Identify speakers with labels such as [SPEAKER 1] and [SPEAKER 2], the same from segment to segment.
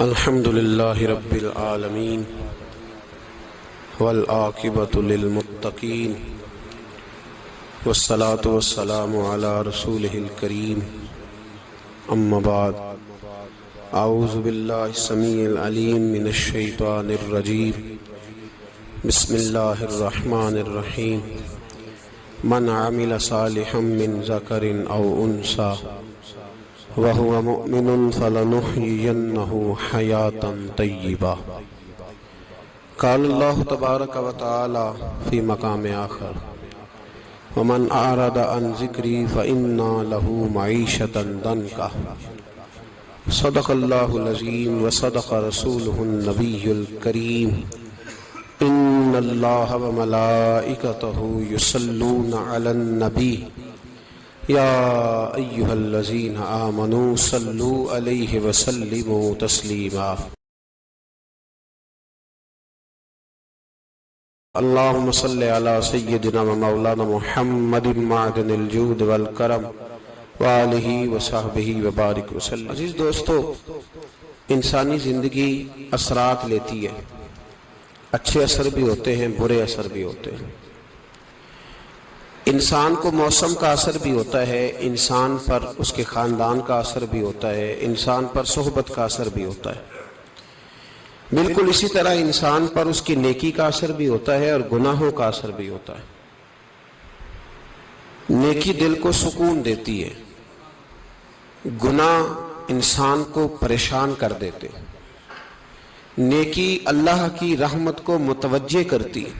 [SPEAKER 1] الحمد لله رب العالمين والعاقبة للمتقين والصلاة والسلام على رسوله الكريم أما بعد أعوذ بالله السميع العليم من الشيطان الرجيم بسم الله الرحمن الرحيم من عمل صالحا من ذكر أو أنثى وهو مؤمن فلنحيينه حياة طيبة قال الله تبارك وتعالى في مقام آخر ومن أعرض عن ذكري فإن له معيشة ضنكا صدق الله العظيم وصدق رسوله النبي الكريم إن الله وملائكته يصلون على النبي يا أيها الذين آمنوا صلوا عليه وسلموا تسليما اللهم صل على سيدنا ومولانا محمد معدن الجود والکرم وآلہ وصحبہ وبارک وسلم۔ عزیز دوستو، انسانی زندگی اثرات لیتی ہے، اچھے اثر بھی ہوتے ہیں، برے اثر بھی ہوتے ہیں۔ انسان کو موسم کا اثر بھی ہوتا ہے، انسان پر اس کے خاندان کا اثر بھی ہوتا ہے، انسان پر صحبت کا اثر بھی ہوتا ہے۔ بالکل اسی طرح انسان پر اس کی نیکی کا اثر بھی ہوتا ہے اور گناہوں کا اثر بھی ہوتا ہے۔ نیکی دل کو سکون دیتی ہے، گناہ انسان کو پریشان کر دیتے۔ نیکی اللہ کی رحمت کو متوجہ کرتی ہے۔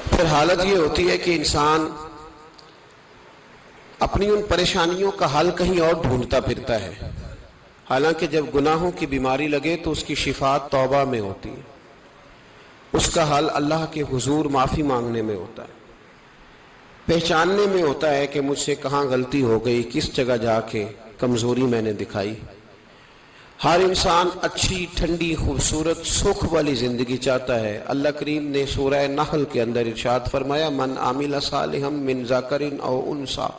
[SPEAKER 1] پھر حالت یہ ہوتی ہے کہ انسان اپنی ان پریشانیوں کا حل کہیں اور ڈھونڈتا پھرتا ہے، حالانکہ جب گناہوں کی بیماری لگے تو اس کی شفا توبہ میں ہوتی ہے، اس کا حل اللہ کے حضور معافی مانگنے میں ہوتا ہے، پہچاننے میں ہوتا ہے کہ مجھ سے کہاں غلطی ہو گئی، کس جگہ جا کے کمزوری میں نے دکھائی۔ ہر انسان اچھی، ٹھنڈی، خوبصورت، سکھ والی زندگی چاہتا ہے۔ اللہ کریم نے سورہ نحل کے اندر ارشاد فرمایا من عمل صالحا من ذکر او انثی،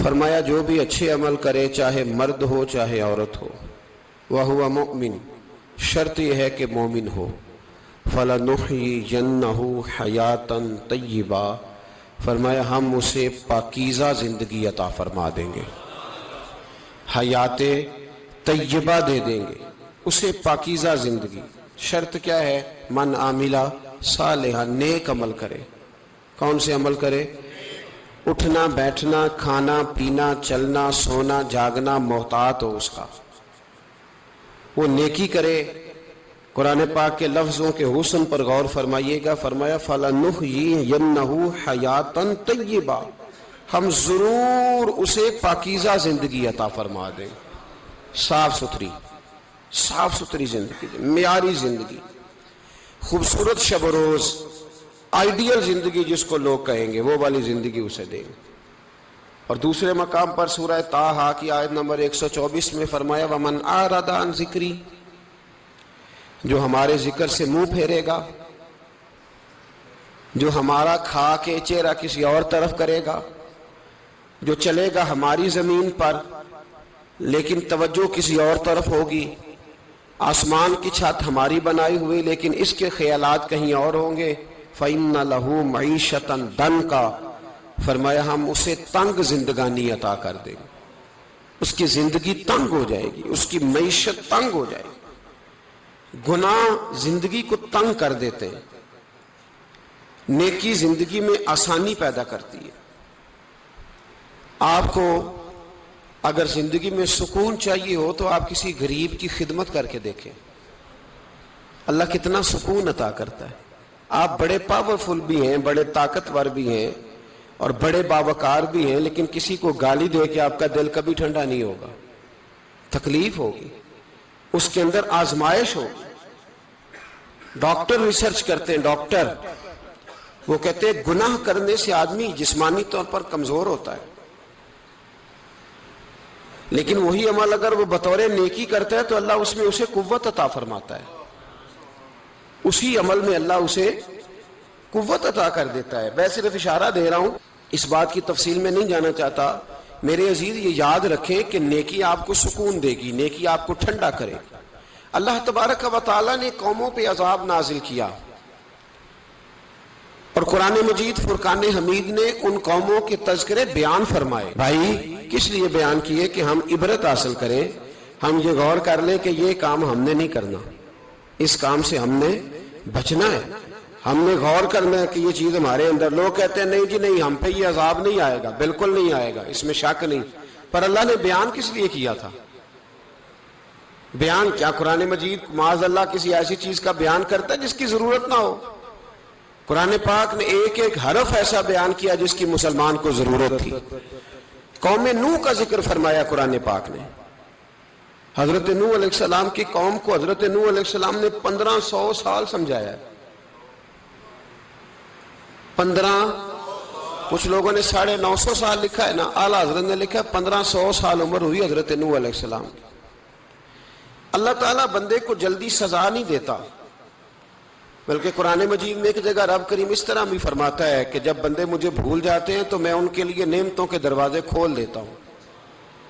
[SPEAKER 1] فرمایا جو بھی اچھے عمل کرے، چاہے مرد ہو چاہے عورت ہو، وہو مؤمن، شرط یہ ہے کہ مومن ہو، فلنحیینہ حیاتا طیبہ، فرمایا ہم اسے پاکیزہ زندگی عطا فرما دیں گے، حیات طیبہ دے دیں گے اسے، پاکیزہ زندگی۔ شرط کیا ہے؟ من عاملہ صالحا، نیک عمل کرے۔ کون سے عمل کرے؟ اٹھنا بیٹھنا، کھانا پینا، چلنا سونا جاگنا محتاط ہو اس کا، وہ نیکی کرے۔ قرآن پاک کے لفظوں کے حسن پر غور فرمائیے گا، فرمایا فَلَنُحْيِيَنَّهُ حَيَاتًا طَيِّبًا، ہم ضرور اسے پاکیزہ زندگی عطا فرما دیں، صاف ستھری زندگی، معیاری زندگی، خوبصورت شب و روز، آئیڈیل زندگی جس کو لوگ کہیں گے، وہ والی زندگی اسے دیں گے۔ اور دوسرے مقام پر سورہ طٰہٰ کی آیت نمبر 124 میں فرمایا وَمَنْ أَعْرَضَ عَنْ ذِكْرِي، جو ہمارے ذکر سے منہ پھیرے گا، جو ہمارا کھا کے چہرہ کسی اور طرف کرے گا، جو چلے گا ہماری زمین پر لیکن توجہ کسی اور طرف ہوگی، آسمان کی چھت ہماری بنائی ہوئی لیکن اس کے خیالات کہیں اور ہوں گے، فَإِنَّ لَهُ مَعِيشَةً ضَنْكًا، فرمایا ہم اسے تنگ زندگانی عطا کر دیں گے، اس کی زندگی تنگ ہو جائے گی، اس کی معیشت تنگ ہو جائے گی۔ گناہ زندگی کو تنگ کر دیتے ہیں، نیکی زندگی میں آسانی پیدا کرتی ہے۔ آپ کو اگر زندگی میں سکون چاہیے ہو تو آپ کسی غریب کی خدمت کر کے دیکھیں، اللہ کتنا سکون عطا کرتا ہے۔ آپ بڑے پاورفل بھی ہیں، بڑے طاقتور بھی ہیں اور بڑے باوقار بھی ہیں، لیکن کسی کو گالی دے کے آپ کا دل کبھی ٹھنڈا نہیں ہوگا، تکلیف ہوگی، اس کے اندر آزمائش ہوگی۔ ڈاکٹر ریسرچ کرتے ہیں، ڈاکٹر وہ کہتے ہیں گناہ کرنے سے آدمی جسمانی طور پر کمزور ہوتا ہے، لیکن وہی عمل اگر وہ بطور نیکی کرتا ہے تو اللہ اس میں اسے قوت عطا فرماتا ہے، اسی عمل میں اللہ اسے قوت عطا کر دیتا ہے۔ میں صرف اشارہ دے رہا ہوں، اس بات کی تفصیل میں نہیں جانا چاہتا۔ میرے عزیز یہ یاد رکھیں کہ نیکی آپ کو سکون دے گی، نیکی آپ کو ٹھنڈا کرے گی۔ اللہ تبارک و تعالیٰ نے قوموں پہ عذاب نازل کیا اور قرآن مجید فرقان حمید نے ان قوموں کے تذکرے بیان فرمائے. بھائی کس لیے بیان کیے؟ کہ ہم عبرت حاصل کریں، ہم یہ غور کر لیں کہ یہ کام ہم نے نہیں کرنا، اس کام سے ہم نے بچنا ہے، ہم نے غور کرنا ہے کہ یہ چیز ہمارے اندر. لوگ کہتے ہیں نہیں جی نہیں، ہم پہ یہ عذاب نہیں آئے گا، بالکل نہیں آئے گا، اس میں شک نہیں. پر اللہ نے بیان کس لیے کیا تھا؟ بیان کیا قرآن مجید معاذ اللہ کسی ایسی چیز کا بیان کرتا ہے جس کی ضرورت نہ ہو؟ قرآن پاک نے ایک ایک حرف ایسا بیان کیا جس کی مسلمان کو ضرورت تھی. قوم نوح کا ذکر فرمایا قرآن پاک نے. حضرت نوح علیہ السلام کی قوم کو حضرت نوح علیہ السلام نے 1500 سال سمجھایا ہے. 15، کچھ لوگوں نے 950 سال لکھا ہے نا، اعلیٰ حضرت نے لکھا ہے 1500 سال عمر ہوئی حضرت نوح علیہ السلام کی. اللہ تعالیٰ بندے کو جلدی سزا نہیں دیتا، بلکہ قرآن مجید میں ایک جگہ رب کریم اس طرح بھی فرماتا ہے کہ جب بندے مجھے بھول جاتے ہیں تو میں ان کے لیے نعمتوں کے دروازے کھول دیتا ہوں.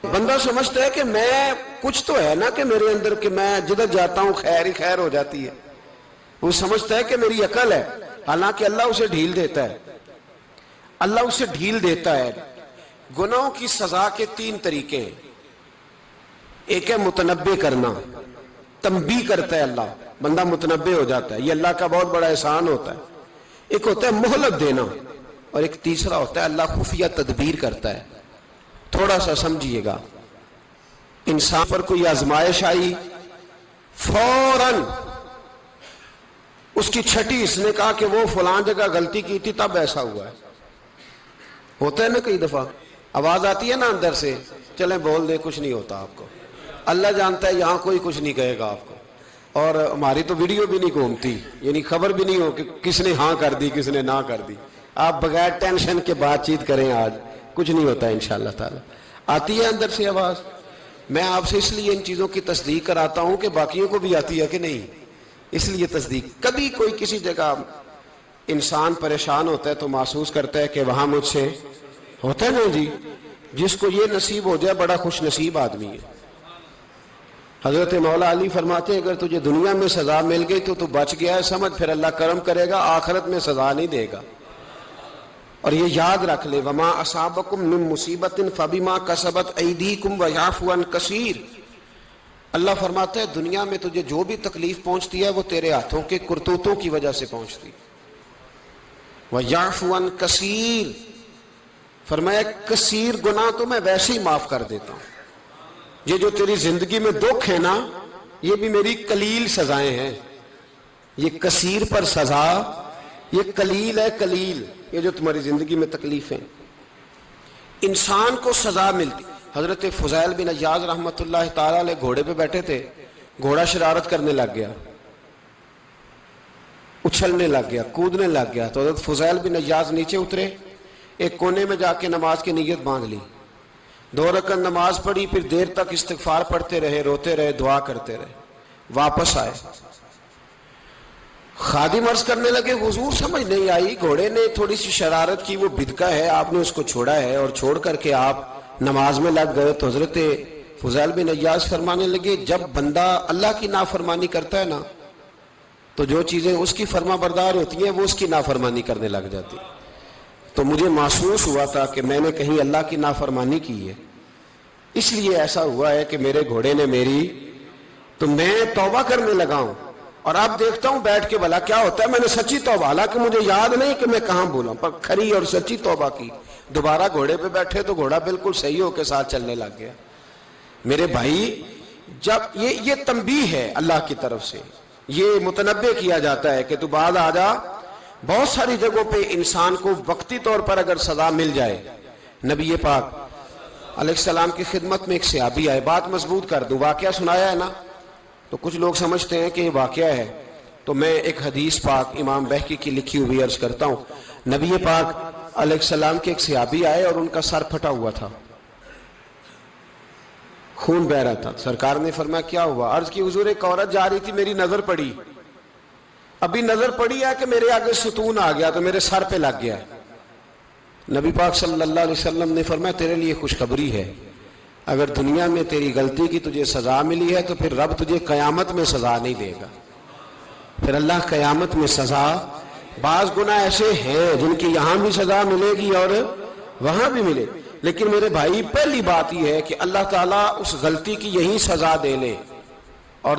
[SPEAKER 1] بندہ سمجھتا ہے کہ میں کچھ تو ہے نا کہ میرے اندر کہ میں جدھر جاتا ہوں خیر ہی خیر ہو جاتی ہے. وہ سمجھتا ہے کہ میری عقل ہے، حالانکہ اللہ اسے ڈھیل دیتا ہے. اللہ اسے ڈھیل دیتا ہے. گناہوں کی سزا کے 3 طریقے ہیں. ایک ہے متنبع کرنا، تنبیہ کرتا ہے اللہ، بندہ متنبع ہو جاتا ہے، یہ اللہ کا بہت بڑا احسان ہوتا ہے. ایک ہوتا ہے مہلت دینا، اور ایک تیسرا ہوتا ہے اللہ خفیہ تدبیر کرتا ہے. تھوڑا سا سمجھیے گا، انسان پر کوئی آزمائش آئی، فوراً اس کی چھٹی اس نے کہا کہ وہ فلان جگہ غلطی کی تھی تب ایسا ہوا ہے. ہوتا ہے نا کئی دفعہ آواز آتی ہے نا اندر سے، چلیں بول دیں کچھ نہیں ہوتا آپ کو. اللہ جانتا ہے یہاں کوئی کچھ نہیں کہے گا آپ کو، اور ہماری تو ویڈیو بھی نہیں گھومتی، یعنی خبر بھی نہیں ہو کہ کس نے ہاں کر دی کس نے نہ کر دی. آپ بغیر ٹینشن کے بات چیت کریں، آج کچھ نہیں ہوتا انشاءاللہ تعالی. آتی ہے اندر سے آواز. میں آپ سے اس لیے ان چیزوں کی تصدیق کراتا ہوں کہ باقیوں کو بھی آتی ہے کہ نہیں، اس لیے تصدیق. کبھی کوئی کسی جگہ انسان پریشان ہوتا ہے تو محسوس کرتا ہے کہ وہاں مجھ سے ہوتا ہے نا جی، جس کو یہ نصیب ہو جائے بڑا خوش نصیب آدمی ہے. حضرت مولا علی فرماتے ہیں اگر تجھے دنیا میں سزا مل گئی تو بچ گیا ہے، سمجھ پھر اللہ کرم کرے گا، آخرت میں سزا نہیں دے گا. اور یہ یاد رکھ لے، وما اصابکم من مصیبت فبما کسبت ایدیکم ویعفو عن کثیر. اللہ فرماتا ہے دنیا میں تجھے جو بھی تکلیف پہنچتی ہے وہ تیرے ہاتھوں کے کرتوتوں کی وجہ سے پہنچتی. ویعفو عن کثیر، فرمایا کثیر گناہ تو میں ویسے ہی معاف کر دیتا ہوں. یہ جو تیری زندگی میں دکھ ہے نا، یہ بھی میری قلیل سزائیں ہیں. یہ کثیر پر سزا، یہ قلیل ہے، قلیل یہ جو تمہاری زندگی میں تکلیف ہیں. انسان کو سزا ملتی. حضرت فضیل بن عیاض رحمۃ اللہ تعالی علیہ گھوڑے پہ بیٹھے تھے، گھوڑا شرارت کرنے لگ گیا، اچھلنے لگ گیا، کودنے لگ گیا. تو حضرت فضیل بن عیاض نیچے اترے، ایک کونے میں جا کے نماز کی نیت باندھ لی، 2 رکعت نماز پڑھی، پھر دیر تک استغفار پڑھتے رہے، روتے رہے، دعا کرتے رہے. واپس آئے، خادم عرض کرنے لگے حضور سمجھ نہیں آئی، گھوڑے نے تھوڑی سی شرارت کی، وہ بدکا ہے، آپ نے اس کو چھوڑا ہے اور چھوڑ کر کے آپ نماز میں لگ گئے. تو حضرت فضیل بن عیاض فرمانے لگے جب بندہ اللہ کی نافرمانی کرتا ہے نا تو جو چیزیں اس کی فرما بردار ہوتی ہیں وہ اس کی نافرمانی کرنے لگ جاتی. تو مجھے محسوس ہوا تھا کہ میں نے کہیں اللہ کی نافرمانی کی ہے، اس لیے ایسا ہوا ہے کہ میرے گھوڑے نے میری، تو میں توبہ کرنے لگا ہوں. اور اب دیکھتا ہوں بیٹھ کے بھلا کیا ہوتا ہے. میں نے سچی توبہ، حالانکہ مجھے یاد نہیں کہ میں کہاں بولا، پر کھری اور سچی توبہ کی. دوبارہ گھوڑے پہ بیٹھے تو گھوڑا بالکل صحیح ہو کے ساتھ چلنے لگ گیا. میرے بھائی جب یہ تنبیہ ہے اللہ کی طرف سے، یہ متنبع کیا جاتا ہے کہ تو بعد آ جا. بہت ساری جگہوں پہ انسان کو وقتی طور پر اگر سزا مل جائے، نبی پاک علیہ السلام کی خدمت میں ایک صحابی آئے، بات مضبوط کر دوں، واقعہ سنایا ہے نا تو کچھ لوگ سمجھتے ہیں کہ یہ واقعہ ہے، تو میں ایک حدیث پاک امام بہقی کی لکھی ہوئی عرض کرتا ہوں. نبی پاک علیہ السلام کے ایک صحابی آئے اور ان کا سر پھٹا ہوا تھا، خون بہ رہا تھا. سرکار نے فرمایا کیا ہوا؟ عرض کی حضور ایک عورت جا رہی تھی، میری نظر پڑی، ابھی نظر پڑی ہے کہ میرے آگے ستون آ گیا تو میرے سر پہ لگ گیا. نبی پاک صلی اللہ علیہ وسلم نے فرمایا تیرے لیے خوشخبری ہے، اگر دنیا میں تیری غلطی کی تجھے سزا ملی ہے تو پھر رب تجھے قیامت میں سزا نہیں دے گا. پھر اللہ قیامت میں سزا، بعض گناہ ایسے ہیں جن کی یہاں بھی سزا ملے گی اور وہاں بھی ملے، لیکن میرے بھائی پہلی بات یہ ہے کہ اللہ تعالیٰ اس غلطی کی یہی سزا دے لے اور